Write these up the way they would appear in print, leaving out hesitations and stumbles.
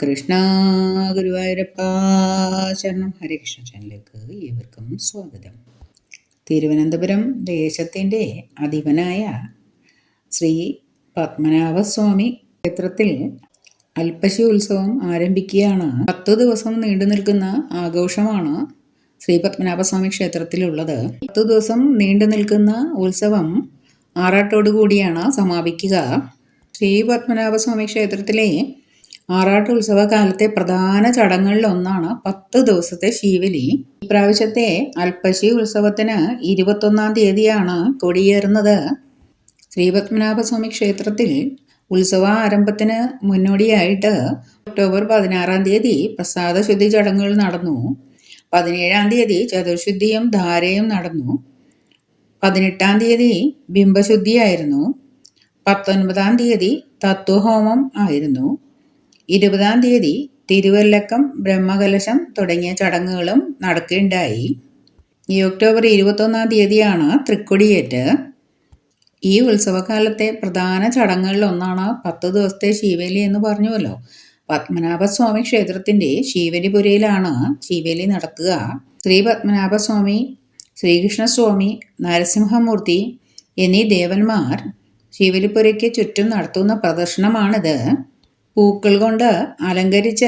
കൃഷ്ണ ഗുരുവായൂരപ്പ ശരണം. ഹരികൃഷ്ണ ചാനലിലേക്ക് ഏവർക്കും സ്വാഗതം. തിരുവനന്തപുരം ദേശത്തിൻ്റെ അധിപനായ ശ്രീ പത്മനാഭസ്വാമി ക്ഷേത്രത്തിൽ അൽപ്പശി ഉത്സവം ആരംഭിക്കുകയാണ്. 10 ദിവസം നീണ്ടു നിൽക്കുന്ന ആഘോഷമാണ് ശ്രീ പത്മനാഭസ്വാമി ക്ഷേത്രത്തിലുള്ളത്. 10 ദിവസം നീണ്ടു നിൽക്കുന്ന ഉത്സവം ആറാട്ടോടുകൂടിയാണ് സമാപിക്കുക. ശ്രീ പത്മനാഭസ്വാമി ക്ഷേത്രത്തിലെ ആറാട്ട് ഉത്സവകാലത്തെ പ്രധാന ചടങ്ങുകളിലൊന്നാണ് 10 ദിവസത്തെ ശീവലി. ഇപ്രാവശ്യത്തെ അൽപ്പശി ഉത്സവത്തിന് 21-ാം തീയതിയാണ് കൊടിയേറുന്നത്. ശ്രീ പത്മനാഭസ്വാമി ക്ഷേത്രത്തിൽ ഉത്സവ ആരംഭത്തിന് മുന്നോടിയായിട്ട് ഒക്ടോബർ 16-ാം തീയതി പ്രസാദശുദ്ധി ചടങ്ങുകൾ നടന്നു. 17-ാം തീയതി ചതുർശുദ്ധിയും ധാരയും നടന്നു. 18-ാം തീയതി ബിംബശുദ്ധിയായിരുന്നു. 19-ാം തീയതി തത്വഹോമം ആയിരുന്നു. 20-ാം തീയതി തിരുവല്ലക്കം, ബ്രഹ്മകലശം തുടങ്ങിയ ചടങ്ങുകളും നടക്കുകയുണ്ടായി. ഈ ഒക്ടോബർ 21-ാം തീയതിയാണ് തൃക്കൊടിയേറ്റ്. ഈ ഉത്സവകാലത്തെ പ്രധാന ചടങ്ങുകളിലൊന്നാണ് 10 ദിവസത്തെ ശീവേലി എന്ന് പറഞ്ഞുവല്ലോ. പത്മനാഭസ്വാമി ക്ഷേത്രത്തിൻ്റെ ശീവേലിപുരയിലാണ് ശീവേലി നടക്കുക. ശ്രീ പത്മനാഭസ്വാമി, ശ്രീകൃഷ്ണസ്വാമി, നരസിംഹമൂർത്തി എന്നീ ദേവന്മാർ ശീവേലിപുരയ്ക്ക് ചുറ്റും നടത്തുന്ന പ്രദർശനമാണിത്. പൂക്കൾ കൊണ്ട് അലങ്കരിച്ച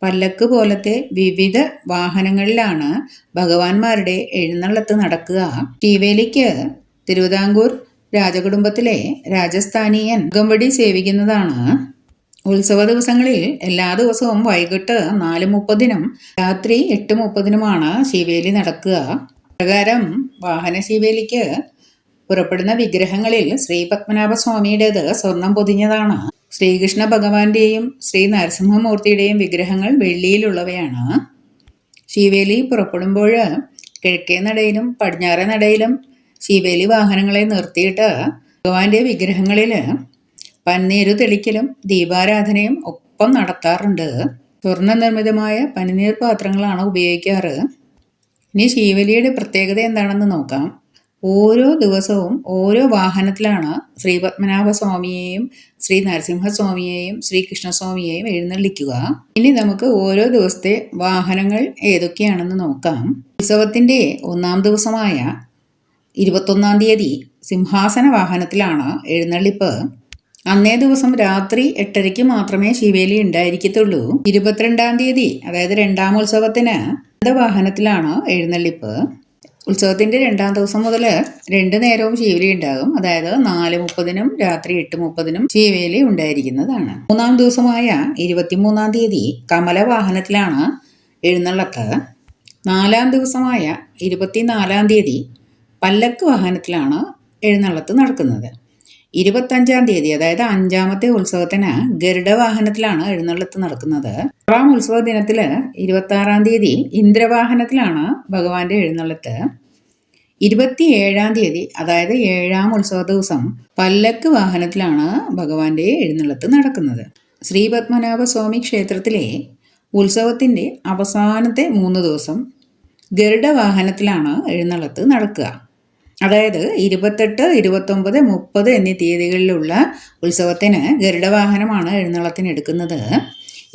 പല്ലക്ക് പോലത്തെ വിവിധ വാഹനങ്ങളിലാണ് ഭഗവാന്മാരുടെ എഴുന്നള്ളത്ത് നടക്കുക. ശീവേലിക്ക് തിരുവിതാംകൂർ രാജകുടുംബത്തിലെ രാജസ്ഥാനീയൻ അകമ്പടി സേവിക്കുന്നതാണ്. ഉത്സവ ദിവസങ്ങളിൽ എല്ലാ ദിവസവും വൈകിട്ട് 4:30-നും രാത്രി 8:30-നുമാണ് ശീവേലി നടക്കുക. പ്രകാരം വാഹന ശീവേലിക്ക് പുറപ്പെടുന്ന വിഗ്രഹങ്ങളിൽ ശ്രീ പത്മനാഭസ്വാമിയുടേത് സ്വർണം പൊതിഞ്ഞതാണ്. ശ്രീകൃഷ്ണ ഭഗവാന്റെയും ശ്രീ നരസിംഹമൂർത്തിയുടെയും വിഗ്രഹങ്ങൾ വെള്ളിയിലുള്ളവയാണ്. ശീവേലി പുറപ്പെടുമ്പോൾ കിഴക്കേ നടയിലും പടിഞ്ഞാറേ നടയിലും ശീവേലി വാഹനങ്ങളെ നിർത്തിയിട്ട് ഭഗവാന്റെ വിഗ്രഹങ്ങളിൽ പന്നീരു തെളിക്കലും ദീപാരാധനയും ഒപ്പം നടത്താറുണ്ട്. സ്വർണ്ണ നിർമ്മിതമായ പനിനീർ പാത്രങ്ങളാണ് ഉപയോഗിക്കാറ്. ഇനി ശീവേലിയുടെ പ്രത്യേകത എന്താണെന്ന് നോക്കാം. ഓരോ ദിവസവും ഓരോ വാഹനത്തിലാണ് ശ്രീ പത്മനാഭസ്വാമിയെയും ശ്രീ നരസിംഹസ്വാമിയെയും ശ്രീകൃഷ്ണസ്വാമിയെയും എഴുന്നള്ളിക്കുക. ഇനി നമുക്ക് ഓരോ ദിവസത്തെ വാഹനങ്ങൾ ഏതൊക്കെയാണെന്ന് നോക്കാം. ഉത്സവത്തിൻ്റെ 1-ാം ദിവസമായ 21-ാം തീയതി സിംഹാസന വാഹനത്തിലാണ് എഴുന്നള്ളിപ്പ്. അന്നേ ദിവസം രാത്രി 8:30-ക്ക് മാത്രമേ ശീവേലി ഉണ്ടായിരിക്കത്തുള്ളൂ. 22-ാം തീയതി, അതായത് 2-ാം ഉത്സവത്തിന് വാഹനത്തിലാണ് എഴുന്നള്ളിപ്പ്. ഉത്സവത്തിൻ്റെ 2-ാം ദിവസം മുതൽ 2 നേരവും ശീവേലി ഉണ്ടാകും. അതായത് 4:30-നും രാത്രി 8:30-നും ശീവേലി ഉണ്ടായിരിക്കുന്നതാണ്. 3-ാം ദിവസമായ 23-ാം തീയതി കമലവാഹനത്തിലാണ് എഴുന്നള്ളത്ത്. 4-ാം ദിവസമായ 24-ാം തീയതി പല്ലക്ക് വാഹനത്തിലാണ് എഴുന്നള്ളത്ത് നടക്കുന്നത്. 25-ാം തീയതി, അതായത് 5-ാമത്തെ ഉത്സവത്തിന് ഗരുഡവാഹനത്തിലാണ് എഴുന്നള്ളത്ത് നടക്കുന്നത്. 6-ാം ഉത്സവ ദിനത്തിൽ 26-ാം തീയതി ഇന്ദ്രവാഹനത്തിലാണ് ഭഗവാന്റെ എഴുന്നള്ളത്ത്. 27-ാം തീയതി, അതായത് 7-ാം ഉത്സവ ദിവസം പല്ലക്ക് വാഹനത്തിലാണ് ഭഗവാന്റെ എഴുന്നള്ളത്ത് നടക്കുന്നത്. ശ്രീ പത്മനാഭസ്വാമി ക്ഷേത്രത്തിലെ ഉത്സവത്തിൻ്റെ അവസാനത്തെ 3 ദിവസം ഗരുഡവാഹനത്തിലാണ് എഴുന്നള്ളത്ത് നടക്കുക. അതായത് 28, 29, 30 എന്നീ തീയതികളിലുള്ള ഉത്സവത്തിന് ഗരുഡവാഹനമാണ് എഴുന്നള്ളത്തിന് എടുക്കുന്നത്.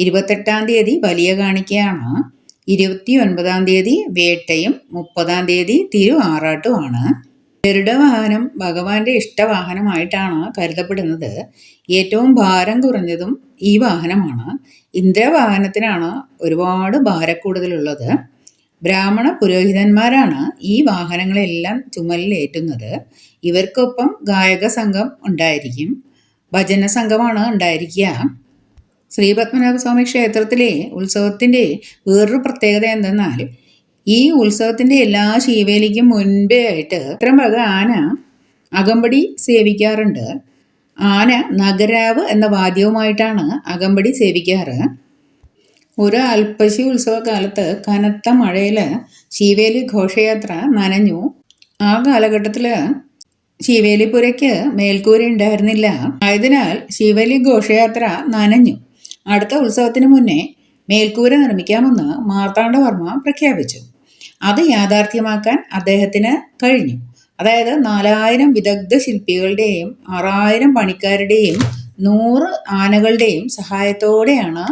28-ാം തീയതി വലിയ കാണിക്കയാണ്. 29-ാം തീയതി വേട്ടയും 30-ാം തീയതി തിരു ആറാട്ടുമാണ്. ഗരുഡവാഹനം ഭഗവാന്റെ ഇഷ്ടവാഹനമായിട്ടാണ് കരുതപ്പെടുന്നത്. ഏറ്റവും ഭാരം കുറഞ്ഞതും ഈ വാഹനമാണ്. ഇന്ദ്രവാഹനത്തിനാണ് ഒരുപാട് ഭാരക്കൂടുതലുള്ളത്. ബ്രാഹ്മണ പുരോഹിതന്മാരാണ് ഈ വാഹനങ്ങളെല്ലാം ചുമലിലേറ്റുന്നത്. ഇവർക്കൊപ്പം ഗായക സംഘം ഉണ്ടായിരിക്കും. ഭജന സംഘമാണ് ഉണ്ടായിരിക്കുക. ശ്രീ പത്മനാഭസ്വാമി ക്ഷേത്രത്തിലെ ഉത്സവത്തിൻ്റെ വേറൊരു പ്രത്യേകത എന്തെന്നാൽ, ഈ ഉത്സവത്തിൻ്റെ എല്ലാ ശീവേലിക്കും മുൻപേ ആയിട്ട് ക്ഷേത്രംവക ആന അകമ്പടി സേവിക്കാറുണ്ട്. ആന നഗരാവ് എന്ന വാദ്യവുമായിട്ടാണ് അകമ്പടി സേവിക്കാറ്. ഒരു അൽപ്പശി ഉത്സവകാലത്ത് കനത്ത മഴയിൽ ശീവേലി ഘോഷയാത്ര നനഞ്ഞു. ആ കാലഘട്ടത്തിൽ ശീവേലിപുരയ്ക്ക് മേൽക്കൂര ഉണ്ടായിരുന്നില്ല. ആയതിനാൽ ശീവേലി ഘോഷയാത്ര നനഞ്ഞു. അടുത്ത ഉത്സവത്തിന് മുന്നേ മേൽക്കൂര നിർമ്മിക്കാമെന്ന് മാർത്താണ്ഡവർമ്മ പ്രഖ്യാപിച്ചു. അത് യാഥാർത്ഥ്യമാക്കാൻ അദ്ദേഹത്തിന് കഴിഞ്ഞു. അതായത് 4000 വിദഗ്ധ ശില്പികളുടെയും 6000 പണിക്കാരുടെയും 100 ആനകളുടെയും സഹായത്തോടെയാണ്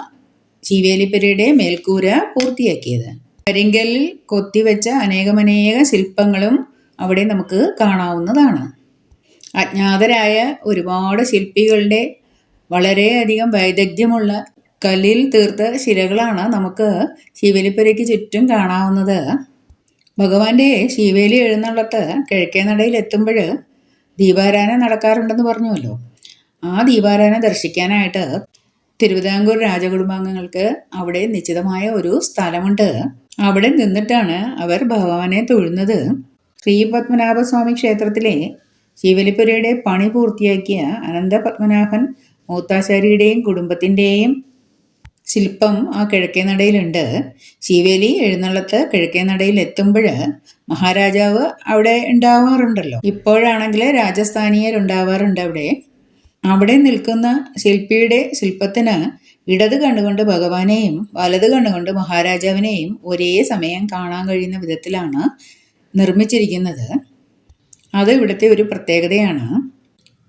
ശീവേലിപ്പുരയുടെ മേൽക്കൂര പൂർത്തിയാക്കിയത്. കരിങ്കല്ലിൽ കൊത്തിവെച്ച അനേകമനേക ശില്പങ്ങളും അവിടെ നമുക്ക് കാണാവുന്നതാണ്. അജ്ഞാതരായ ഒരുപാട് ശില്പികളുടെ വളരെയധികം വൈദഗ്ധ്യമുള്ള കല്ലിൽ തീർത്ത ശിലകളാണ് നമുക്ക് ശീവേലിപ്പുരയ്ക്ക് ചുറ്റും കാണാവുന്നത്. ഭഗവാന്റെ ശീവേലി എഴുന്നള്ളത്ത് കിഴക്കേ നടയിൽ എത്തുമ്പോൾ ദീപാരാധന നടക്കാറുണ്ടെന്ന് പറഞ്ഞുവല്ലോ. ആ ദീപാരാധന ദർശിക്കാനായിട്ട് തിരുവിതാംകൂർ രാജകുടുംബാംഗങ്ങൾക്ക് അവിടെ നിശ്ചിതമായ ഒരു സ്ഥലമുണ്ട്. അവിടെ നിന്നിട്ടാണ് അവർ ഭഗവാനെ തൊഴുന്നത്. ശ്രീ പത്മനാഭസ്വാമി ക്ഷേത്രത്തിലെ ശീവേലിപ്പുരയുടെ പണി പൂർത്തിയാക്കിയ അനന്തപത്മനാഭൻ മൂത്താശാരിയുടെയും കുടുംബത്തിൻ്റെയും ശില്പം ആ കിഴക്കേ നടയിലുണ്ട്. ശീവേലി എഴുന്നള്ളത്ത് കിഴക്കേ നടയിൽ എത്തുമ്പോൾ മഹാരാജാവ് അവിടെ ഉണ്ടാവാറുണ്ടല്ലോ. ഇപ്പോഴാണെങ്കിൽ രാജസ്ഥാനീയരുണ്ടാവാറുണ്ട് അവിടെ. അവിടെ നിൽക്കുന്ന ശില്പിയുടെ ശില്പത്തിന് ഇടത് കണ്ണുകൊണ്ട് ഭഗവാനെയും വലത് കണ്ണുകൊണ്ട് മഹാരാജാവിനെയും ഒരേ സമയം കാണാൻ കഴിയുന്ന വിധത്തിലാണ് നിർമ്മിച്ചിരിക്കുന്നത്. അത് ഇവിടുത്തെ ഒരു പ്രത്യേകതയാണ്.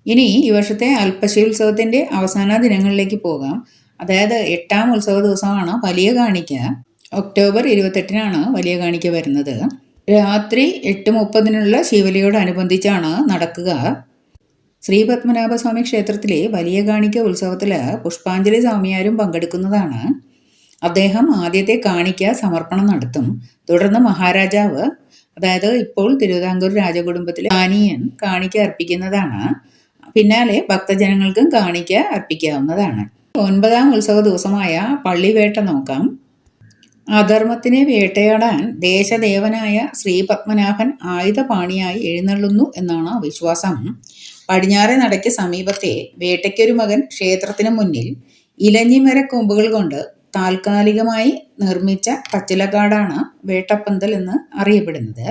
ഇനി ഈ വർഷത്തെ അൽപ്പശി ഉത്സവത്തിൻ്റെ അവസാന ദിനങ്ങളിലേക്ക് പോകാം. അതായത് 8ാം ഉത്സവ ദിവസമാണ് വലിയ കാണിക്ക. ഒക്ടോബർ 28-നാണ് വലിയ കാണിക്ക വരുന്നത്. രാത്രി 8:30 ശീവേലിയോടനുബന്ധിച്ചാണ് നടക്കുക. ശ്രീ പത്മനാഭസ്വാമി ക്ഷേത്രത്തിലെ വലിയ കാണിക്ക ഉത്സവത്തിൽ പുഷ്പാഞ്ജലി സ്വാമിയാരും പങ്കെടുക്കുന്നതാണ്. അദ്ദേഹം ആദ്യത്തെ കാണിക്ക സമർപ്പണം നടത്തും. തുടർന്ന് മഹാരാജാവ്, അതായത് ഇപ്പോൾ തിരുവിതാംകൂർ രാജകുടുംബത്തിലെ സ്ഥാനീയൻ, കാണിക്ക അർപ്പിക്കുന്നതാണ്. പിന്നാലെ ഭക്തജനങ്ങൾക്കും കാണിക്ക അർപ്പിക്കാവുന്നതാണ്. 9ാം ഉത്സവ ദിവസമായ പള്ളിവേട്ട നോക്കാം. അധർമ്മത്തിനെ വേട്ടയാടാൻ ദേശദേവനായ ശ്രീ പത്മനാഭൻ ആയുധപാണിയായി എഴുന്നള്ളുന്നു എന്നാണ് വിശ്വാസം. പടിഞ്ഞാറേ നടയ്ക്ക് സമീപത്തെ വേട്ടയ്ക്കൊരു മകൻ ക്ഷേത്രത്തിന് മുന്നിൽ ഇലഞ്ഞിമരക്കൊമ്പുകൾ കൊണ്ട് താൽക്കാലികമായി നിർമ്മിച്ച പച്ചിലക്കാടാണ് വേട്ടപ്പന്തൽ എന്ന് അറിയപ്പെടുന്നത്.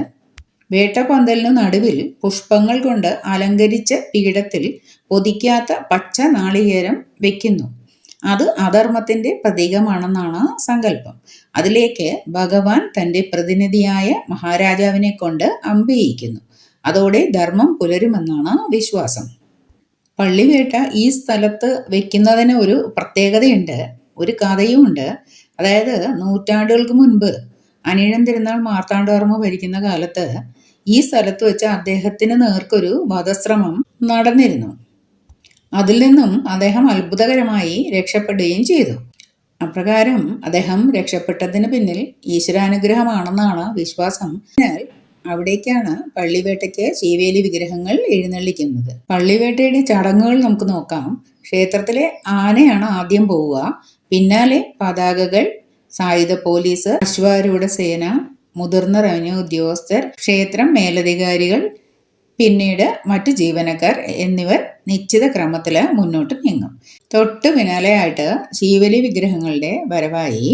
വേട്ടപ്പന്തലിനു നടുവിൽ പുഷ്പങ്ങൾ കൊണ്ട് അലങ്കരിച്ച പീഠത്തിൽ പൊതിക്കാത്ത പച്ച നാളികേരം വെക്കുന്നു. അത് അധർമ്മത്തിന്റെ പ്രതീകമാണെന്നാണ് സങ്കല്പം. അതിലേക്ക് ഭഗവാൻ തന്റെ പ്രതിനിധിയായ മഹാരാജാവിനെ കൊണ്ട് അമ്പെയ്യിക്കുന്നു. അതോടെ ധർമ്മം പുലരുമെന്നാണ് വിശ്വാസം. പള്ളിവേട്ട ഈ സ്ഥലത്ത് വെക്കുന്നതിന് ഒരു പ്രത്യേകതയുണ്ട്, ഒരു കഥയുമുണ്ട്. അതായത് നൂറ്റാണ്ടുകൾക്ക് മുൻപ് അനിഴം തിരുനാൾ മാർത്താണ്ഡവർമ്മ ഭരിക്കുന്ന കാലത്ത് ഈ സ്ഥലത്ത് വെച്ച് അദ്ദേഹത്തിന് നേർക്കൊരു വധശ്രമം നടന്നിരുന്നു. അതിൽ നിന്നും അദ്ദേഹം അത്ഭുതകരമായി രക്ഷപ്പെടുകയും ചെയ്തു. അപ്രകാരം അദ്ദേഹം രക്ഷപ്പെട്ടതിന് പിന്നിൽ ഈശ്വരാനുഗ്രഹമാണെന്നാണ് വിശ്വാസം. അതിനാൽ അവിടേക്കാണ് പള്ളിവേട്ടയ്ക്ക് ശീവേലി വിഗ്രഹങ്ങൾ എഴുന്നള്ളിക്കുന്നത്. പള്ളിവേട്ടയുടെ ചടങ്ങുകൾ നമുക്ക് നോക്കാം. ക്ഷേത്രത്തിലെ ആനയാണ് ആദ്യം പോവുക. പിന്നാലെ പതാകകൾ, സായുധ പോലീസ്, അശ്വാരൂഢ സേന, മുതിർന്ന റവന്യൂ ഉദ്യോഗസ്ഥർ, ക്ഷേത്രം മേലധികാരികൾ, പിന്നീട് മറ്റു ജീവനക്കാർ എന്നിവർ നിശ്ചിത ക്രമത്തിൽ മുന്നോട്ട് നീങ്ങും. തൊട്ടു പിന്നാലെയായിട്ട് ശീവേലി വിഗ്രഹങ്ങളുടെ വരവായി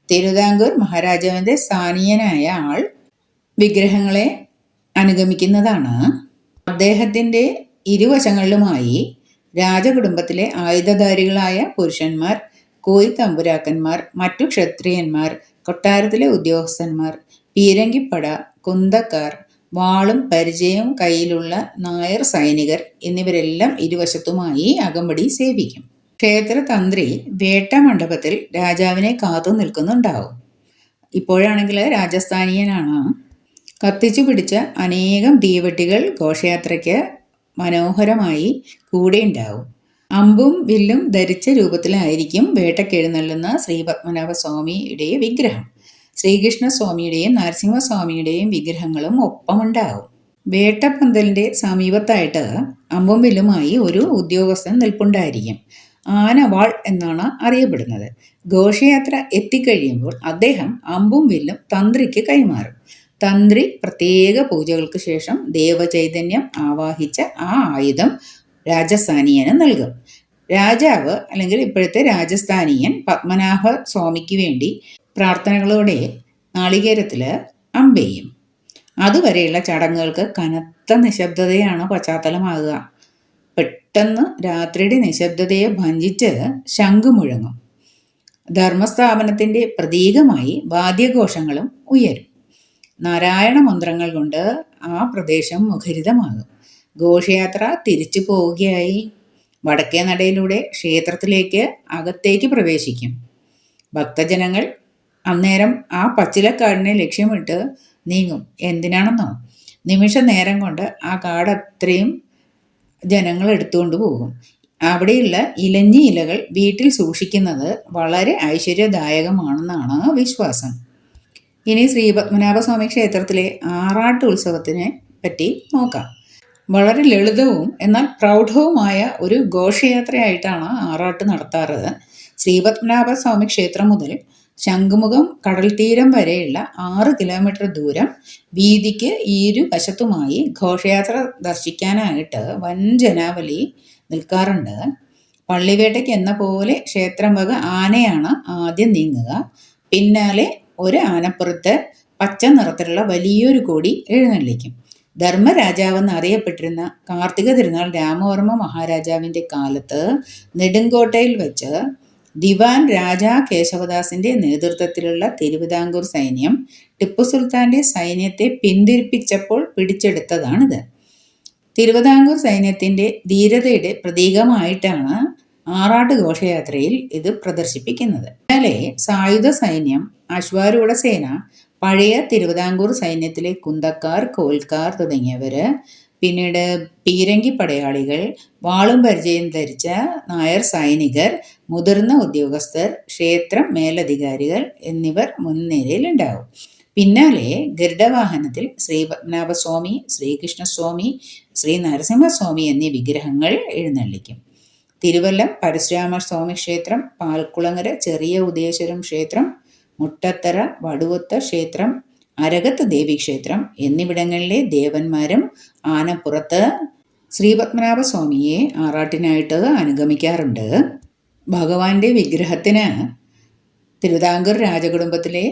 തിരുവിതാംകൂർ മഹാരാജാവിൻ്റെ സ്ഥാനീയനായ ആൾ വിഗ്രഹങ്ങളെ അനുഗമിക്കുന്നതാണ്. അദ്ദേഹത്തിൻ്റെ ഇരുവശങ്ങളിലുമായി രാജകുടുംബത്തിലെ ആയുധധാരികളായ പുരുഷന്മാർ, കോയിത്തമ്പുരാക്കന്മാർ, മറ്റു ക്ഷത്രിയന്മാർ, കൊട്ടാരത്തിലെ ഉദ്യോഗസ്ഥന്മാർ, പീരങ്കിപ്പട, കുന്തക്കാർ, വാളും പരിചയവും കയ്യിലുള്ള നായർ സൈനികർ എന്നിവരെല്ലാം ഇരുവശത്തുമായി അകമ്പടി സേവിക്കും. ക്ഷേത്ര തന്ത്രി വേട്ട മണ്ഡപത്തിൽ രാജാവിനെ കാത്തു നിൽക്കുന്നുണ്ടാവും. ഇപ്പോഴാണെങ്കിൽ രാജസ്ഥാനീയനാണ്. കത്തിച്ചു പിടിച്ച അനേകം തീവെട്ടികൾ ഘോഷയാത്രയ്ക്ക് മനോഹരമായി കൂടെ ഉണ്ടാവും. അമ്പും വില്ലും ധരിച്ച രൂപത്തിലായിരിക്കും വേട്ടക്കെഴുന്നള്ളുന്ന ശ്രീ പത്മനാഭ സ്വാമിയുടെ വിഗ്രഹം. ശ്രീകൃഷ്ണസ്വാമിയുടെയും നരസിംഹസ്വാമിയുടെയും വിഗ്രഹങ്ങളും ഒപ്പമുണ്ടാവും. വേട്ടപ്പന്തലിൻ്റെ സമീപത്തായിട്ട് അമ്പും വില്ലുമായി ഒരു ഉദ്യോഗസ്ഥൻ നിൽപ്പുണ്ടായിരിക്കും. ആനവാൾ എന്നാണ് അറിയപ്പെടുന്നത്. ഘോഷയാത്ര എത്തിക്കഴിയുമ്പോൾ അദ്ദേഹം അമ്പും വില്ലും തന്ത്രിക്ക് കൈമാറും. തന്ത്രി പ്രത്യേക പൂജകൾക്ക് ശേഷം ദേവചൈതന്യം ആവാഹിച്ച ആ ആയുധം രാജസ്ഥാനീയന് നൽകും. രാജാവ് അല്ലെങ്കിൽ ഇപ്പോഴത്തെ രാജസ്ഥാനീയൻ പത്മനാഭ സ്വാമിക്ക് വേണ്ടി പ്രാർത്ഥനകളോടെ നാളികേരത്തിൽ അമ്പെയ്യും. അതുവരെയുള്ള ചടങ്ങുകൾക്ക് കനത്ത നിശബ്ദതയാണ് പശ്ചാത്തലമാകുക. പെട്ടെന്ന് രാത്രിയുടെ നിശബ്ദതയെ ഭഞ്ജിച്ച് ശംഖ് മുഴങ്ങും. ധർമ്മസ്ഥാപനത്തിൻ്റെ പ്രതീകമായി വാദ്യഘോഷങ്ങളും ഉയരും. നാരായണ മന്ത്രങ്ങൾ കൊണ്ട് ആ പ്രദേശം മുഖരിതമാകും. ഘോഷയാത്ര തിരിച്ചു പോവുകയായി വടക്കേ നടയിലൂടെ ക്ഷേത്രത്തിലേക്ക് അകത്തേക്ക് പ്രവേശിക്കും. ഭക്തജനങ്ങൾ അന്നേരം ആ പച്ചിലക്കാടിനെ ലക്ഷ്യമിട്ട് നീങ്ങും. എന്തിനാണെന്നോ, നിമിഷ നേരം കൊണ്ട് ആ കാട് അത്രയും ജനങ്ങൾ എടുത്തുകൊണ്ട് പോകും. അവിടെയുള്ള ഇലഞ്ഞി ഇലകൾ വീട്ടിൽ സൂക്ഷിക്കുന്നത് വളരെ ഐശ്വര്യദായകമാണെന്നാണ് വിശ്വാസം. ഇനി ശ്രീപത്മനാഭസ്വാമി ക്ഷേത്രത്തിലെ ആറാട്ട് ഉത്സവത്തിനെ പറ്റി നോക്കാം. വളരെ ലളിതവും എന്നാൽ പ്രൗഢവുമായ ഒരു ഘോഷയാത്രയായിട്ടാണ് ആറാട്ട് നടത്താറ്. ശ്രീപത്മനാഭസ്വാമി ക്ഷേത്രം മുതൽ ശംഖുമുഖം കടൽ തീരം വരെയുള്ള 6 കിലോമീറ്റർ ദൂരം വീതിക്ക് ഇരുവശത്തുമായി ഘോഷയാത്ര ദർശിക്കാനായിട്ട് വൻ ജനാവലി നിൽക്കാറുണ്ട്. പള്ളിവേട്ടയ്ക്ക് എന്ന പോലെ ക്ഷേത്രം വക ആനയാണ് ആദ്യം നീങ്ങുക. പിന്നാലെ ഒരു ആനപ്പുറത്ത് പച്ച നിറത്തിലുള്ള വലിയൊരു കൊടി എഴുന്നള്ളിക്കും. ധർമ്മരാജാവെന്ന് അറിയപ്പെട്ടിരുന്ന കാർത്തിക തിരുനാൾ രാമവർമ്മ മഹാരാജാവിൻ്റെ കാലത്ത് നെടുങ്കോട്ടയിൽ വെച്ച് ദിവാൻ രാജാ കേശവദാസിന്റെ നേതൃത്വത്തിലുള്ള തിരുവിതാംകൂർ സൈന്യം ടിപ്പു സുൽത്താന്റെ സൈന്യത്തെ പിന്തിരിപ്പിച്ചപ്പോൾ പിടിച്ചെടുത്തതാണിത്. തിരുവിതാംകൂർ സൈന്യത്തിന്റെ ധീരതയുടെ പ്രതീകമായിട്ടാണ് ആറാട്ട് ഘോഷയാത്രയിൽ ഇത് പ്രദർശിപ്പിക്കുന്നത്. ഇന്നലെ സായുധ സൈന്യം, അശ്വാരൂഢ സേന, പഴയ തിരുവിതാംകൂർ സൈന്യത്തിലെ കുന്തക്കാർ, കോൽക്കാർ തുടങ്ങിയവര്, പിന്നീട് പീരങ്കി പടയാളികൾ, വാളും പരിചയം ധരിച്ച നായർ സൈനികർ, മുതിർന്ന ഉദ്യോഗസ്ഥർ, ക്ഷേത്രം മേലധികാരികൾ എന്നിവർ മുൻനിരയിലുണ്ടാവും. പിന്നാലെ ഗരുഡവാഹനത്തിൽ ശ്രീ പത്മനാഭസ്വാമി, ശ്രീകൃഷ്ണസ്വാമി, ശ്രീ നരസിംഹസ്വാമി എന്നീ വിഗ്രഹങ്ങൾ എഴുന്നള്ളിക്കും. തിരുവല്ലം പരശുരാമസ്വാമി ക്ഷേത്രം, പാൽക്കുളങ്ങര ചെറിയ ഉദയേശ്വരം ക്ഷേത്രം, മുട്ടത്തറ വടുവത്ത ക്ഷേത്രം, അരകത്ത് ദേവീക്ഷേത്രം എന്നിവിടങ്ങളിലെ ദേവന്മാരും ആനപ്പുറത്ത് ശ്രീപത്മനാഭസ്വാമിയെ ആറാട്ടിനായിട്ട് അനുഗമിക്കാറുണ്ട്. ഭഗവാന്റെ വിഗ്രഹത്തിന് തിരുവിതാംകൂർ രാജകുടുംബത്തിലെ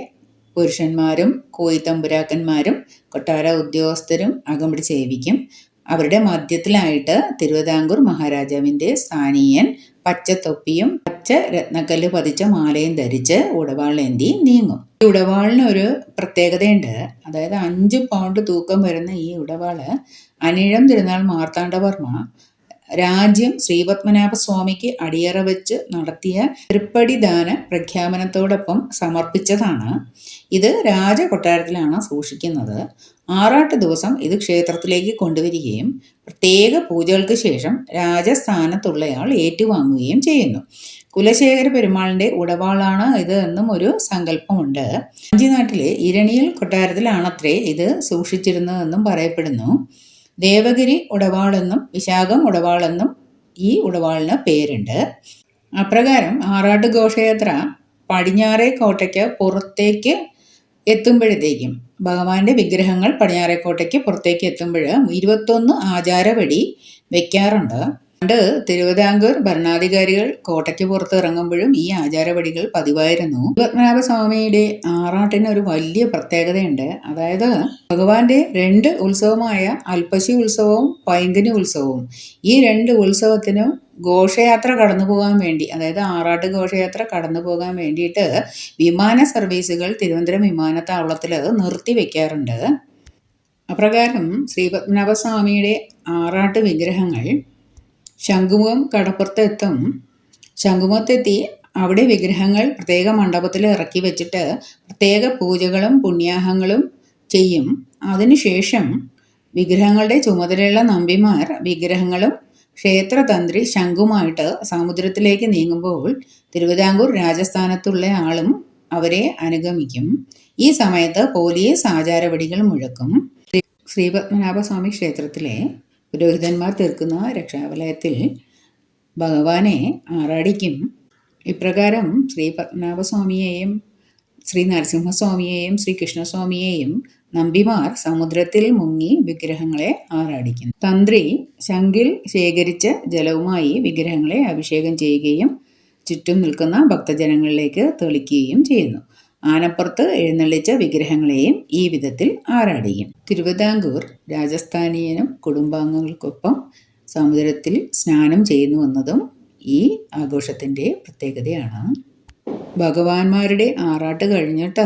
പുരുഷന്മാരും കോയിത്തമ്പുരാക്കന്മാരും കൊട്ടാര ഉദ്യോഗസ്ഥരും അകമ്പടി സേവിക്കും. അവരുടെ മധ്യത്തിലായിട്ട് തിരുവിതാംകൂർ മഹാരാജാവിൻ്റെ സ്ഥാനീയൻ പച്ചത്തൊപ്പിയും പച്ച രത്നക്കല്ല് പതിച്ച മാലയും ധരിച്ച് ഉടവാളേന്തി നീങ്ങും. ഈ ഉടവാളിന് ഒരു പ്രത്യേകതയുണ്ട്. അതായത് 5 പൗണ്ട് തൂക്കം വരുന്ന ഈ ഉടവാള് അനിഴം തിരുനാൾ മാർത്താണ്ഡവർമ്മ രാജ്യം ശ്രീപത്മനാഭസ്വാമിക്ക് അടിയറ വെച്ച് നടത്തിയ തൃപ്പടിദാന പ്രഖ്യാപനത്തോടൊപ്പം സമർപ്പിച്ചതാണ്. ഇത് രാജകൊട്ടാരത്തിലാണ് സൂക്ഷിക്കുന്നത്. ആറാട്ട് ദിവസം ഇത് ക്ഷേത്രത്തിലേക്ക് കൊണ്ടുവരികയും പ്രത്യേക പൂജകൾക്ക് ശേഷം രാജസ്ഥാനത്തുള്ളയാൾ ഏറ്റുവാങ്ങുകയും ചെയ്യുന്നു. കുലശേഖര പെരുമാളിന്റെ ഉടവാളാണ് ഇത് എന്നും ഒരു സങ്കല്പമുണ്ട്. കാഞ്ചിനാട്ടിലെ ഇരണിയൽ കൊട്ടാരത്തിലാണത്രേ ഇത് സൂക്ഷിച്ചിരുന്നതെന്നും പറയപ്പെടുന്നു. ദേവഗിരി ഉടവാളെന്നും വിശാഖം ഉടവാളെന്നും ഈ ഉടവാളിന് പേരുണ്ട്. അപ്രകാരം ആറാട്ട് ഘോഷയാത്ര പടിഞ്ഞാറേ കോട്ടയ്ക്ക് പുറത്തേക്ക് എത്തുമ്പോഴത്തേക്കും ഭഗവാന്റെ വിഗ്രഹങ്ങൾ പടിഞ്ഞാറേക്കോട്ടയ്ക്ക് പുറത്തേക്ക് എത്തുമ്പോൾ 21 ആചാരവടി വെക്കാറുണ്ട്. പണ്ട് തിരുവിതാംകൂർ ഭരണാധികാരികൾ കോട്ടയ്ക്ക് പുറത്ത് ഇറങ്ങുമ്പോഴും ഈ ആചാരവടികൾ പതിവായിരുന്നു. പത്മനാഭസ്വാമിയുടെ ആറാട്ടിന് ഒരു വലിയ പ്രത്യേകതയുണ്ട്. അതായത് ഭഗവാന്റെ 2 ഉത്സവമായ അൽപ്പശി ഉത്സവവും പൈങ്കുനി ഉത്സവവും, ഈ 2 ഉത്സവത്തിനും ഘോഷയാത്ര കടന്നു പോകാൻ വേണ്ടി, അതായത് ആറാട്ട് ഘോഷയാത്ര കടന്നു പോകാൻ വേണ്ടിയിട്ട് വിമാന സർവീസുകൾ തിരുവനന്തപുരം വിമാനത്താവളത്തിൽ നിർത്തി വെക്കാറുണ്ട്. അപ്രകാരം ശ്രീപത്മനാഭസ്വാമിയുടെ ആറാട്ട് വിഗ്രഹങ്ങൾ ശംഖുമുഖം കടപ്പുറത്ത് എത്തും. ശംഖുമുഖത്തെത്തി അവിടെ വിഗ്രഹങ്ങൾ പ്രത്യേക മണ്ഡപത്തിൽ ഇറക്കി വെച്ചിട്ട് പ്രത്യേക പൂജകളും പുണ്യാഹങ്ങളും ചെയ്യും. അതിനുശേഷം വിഗ്രഹങ്ങളുടെ ചുമതലയുള്ള നമ്പിമാർ വിഗ്രഹങ്ങളും ക്ഷേത്രതന്ത്രി ശംഖുമായിട്ട് സമുദ്രത്തിലേക്ക് നീങ്ങുമ്പോൾ തിരുവിതാംകൂർ രാജസ്ഥാനത്തുള്ള ആളും അവരെ അനുഗമിക്കും. ഈ സമയത്ത് പോലീസ് ആചാരവടികൾ മുഴക്കും. ശ്രീപത്മനാഭസ്വാമി ക്ഷേത്രത്തിലെ പുരോഹിതന്മാർ തീർക്കുന്ന രക്ഷാവലയത്തിൽ ഭഗവാനെ ആറാടിക്കും. ഇപ്രകാരം ശ്രീ പത്മനാഭസ്വാമിയെയും ശ്രീ നരസിംഹസ്വാമിയെയും ശ്രീ കൃഷ്ണസ്വാമിയെയും നമ്പിമാർ സമുദ്രത്തിൽ മുങ്ങി വിഗ്രഹങ്ങളെ ആറാടിക്കുന്നു. തന്ത്രി ശംഖിൽ ശേഖരിച്ച ജലവുമായി വിഗ്രഹങ്ങളെ അഭിഷേകം ചെയ്യുകയും ചുറ്റും നിൽക്കുന്ന ഭക്തജനങ്ങളിലേക്ക് തെളിക്കുകയും ചെയ്യുന്നു. ആനപ്പുറത്ത് എഴുന്നള്ളിച്ച വിഗ്രഹങ്ങളെയും ഈ വിധത്തിൽ ആറാടിക്കും. തിരുവിതാംകൂർ രാജസ്ഥാനീയനും കുടുംബാംഗങ്ങൾക്കൊപ്പം സമുദ്രത്തിൽ സ്നാനം ചെയ്യുന്നുവെന്നതും ഈ ആഘോഷത്തിൻ്റെ പ്രത്യേകതയാണ്. ഭഗവാന്മാരുടെ ആറാട്ട് കഴിഞ്ഞിട്ട്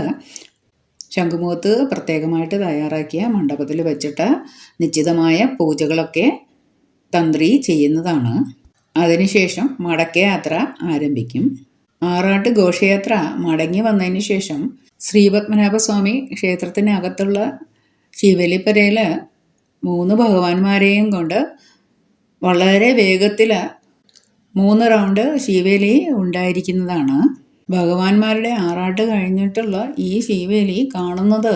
ശംഖുമുഖത്ത് പ്രത്യേകമായിട്ട് തയ്യാറാക്കിയ മണ്ഡപത്തിൽ വെച്ചിട്ട് നിശ്ചിതമായ പൂജകളൊക്കെ തന്ത്രി ചെയ്യുന്നതാണ്. അതിനുശേഷം മടക്കയാത്ര ആരംഭിക്കും. ആറാട്ട് ഘോഷയാത്ര മടങ്ങി വന്നതിന് ശേഷം ശ്രീപത്മനാഭസ്വാമി ക്ഷേത്രത്തിനകത്തുള്ള ശിവലിപ്പരയിൽ 3 ഭഗവാന്മാരെയും കൊണ്ട് വളരെ വേഗത്തിൽ 3 റൗണ്ട് ശിവേലി ഉണ്ടായിരിക്കുന്നതാണ്. ഭഗവാന്മാരുടെ ആറാട്ട് കഴിഞ്ഞിട്ടുള്ള ഈ ശിവേലി കാണുന്നത്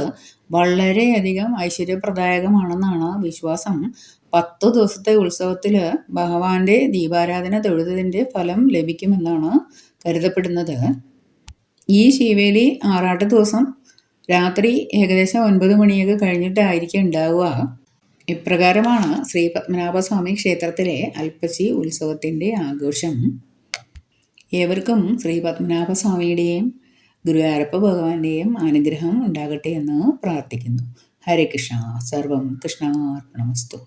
വളരെയധികം ഐശ്വര്യപ്രദായകമാണെന്നാണ് വിശ്വാസം. 10 ദിവസത്തെ ഉത്സവത്തിൽ ഭഗവാന്റെ ദീപാരാധന തൊഴുതതിൻ്റെ ഫലം ലഭിക്കുമെന്നാണ് കരുതപ്പെടുന്നത്. ഈ ശിവേലി ആറാട്ട് ദിവസം രാത്രി ഏകദേശം 9 മണിയൊക്കെ കഴിഞ്ഞിട്ടായിരിക്കും ഉണ്ടാവുക. ഇപ്രകാരമാണ് ശ്രീ പത്മനാഭസ്വാമി ക്ഷേത്രത്തിലെ അൽപ്പശി ഉത്സവത്തിൻ്റെ ആഘോഷം. ഏവർക്കും ശ്രീ പത്മനാഭസ്വാമിയുടെയും ഗുരുവായൂരപ്പ ഭഗവാന്റെയും അനുഗ്രഹം ഉണ്ടാകട്ടെ എന്ന് പ്രാർത്ഥിക്കുന്നു. ഹരേ കൃഷ്ണ. സർവം കൃഷ്ണാർപ്പണമസ്തു.